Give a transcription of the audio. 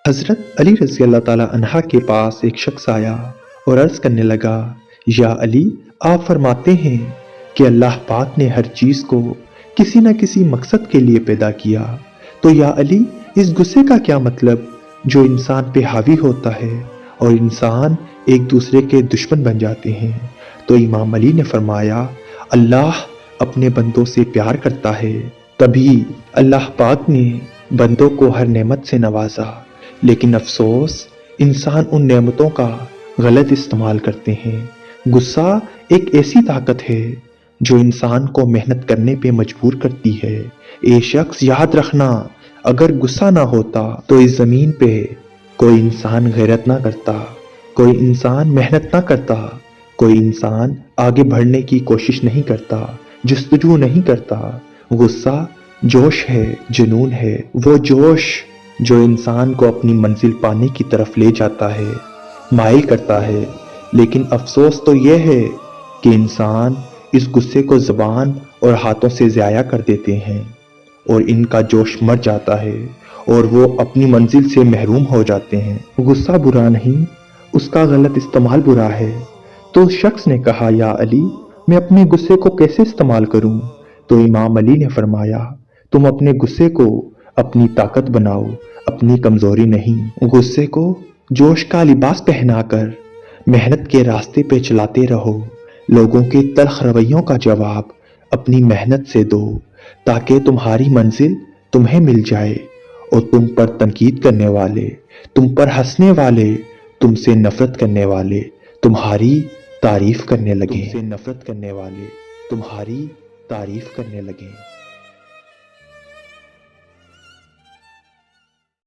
حضرت علی رضی اللہ تعالیٰ عنہ کے پاس ایک شخص آیا اور عرض کرنے لگا، یا علی، آپ فرماتے ہیں کہ اللہ پاک نے ہر چیز کو کسی نہ کسی مقصد کے لیے پیدا کیا، تو یا علی، اس غصے کا کیا مطلب جو انسان پہ حاوی ہوتا ہے اور انسان ایک دوسرے کے دشمن بن جاتے ہیں؟ تو امام علی نے فرمایا، اللہ اپنے بندوں سے پیار کرتا ہے، تبھی اللہ پاک نے بندوں کو ہر نعمت سے نوازا، لیکن افسوس انسان ان نعمتوں کا غلط استعمال کرتے ہیں۔ غصہ ایک ایسی طاقت ہے جو انسان کو محنت کرنے پہ مجبور کرتی ہے۔ اے شخص، یاد رکھنا، اگر غصہ نہ ہوتا تو اس زمین پہ کوئی انسان غیرت نہ کرتا، کوئی انسان محنت نہ کرتا، کوئی انسان آگے بڑھنے کی کوشش نہیں کرتا، جستجو نہیں کرتا۔ غصہ جوش ہے، جنون ہے، وہ جوش جو انسان کو اپنی منزل پانے کی طرف لے جاتا ہے، مائل کرتا ہے۔ لیکن افسوس تو یہ ہے کہ انسان اس غصے کو زبان اور ہاتھوں سے ضائع کر دیتے ہیں اور ان کا جوش مر جاتا ہے اور وہ اپنی منزل سے محروم ہو جاتے ہیں۔ غصہ برا نہیں، اس کا غلط استعمال برا ہے۔ تو اس شخص نے کہا، یا علی، میں اپنے غصے کو کیسے استعمال کروں؟ تو امام علی نے فرمایا، تم اپنے غصے کو اپنی طاقت بناؤ، اپنی کمزوری نہیں۔ غصے کو جوش کا لباس پہنا کر محنت کے راستے پہ چلاتے رہو۔ لوگوں کے تلخ رویوں کا جواب اپنی محنت سے دو، تاکہ تمہاری منزل تمہیں مل جائے اور تم پر تنقید کرنے والے، تم پر ہنسنے والے، تم سے نفرت کرنے والے تمہاری تعریف کرنے لگیں۔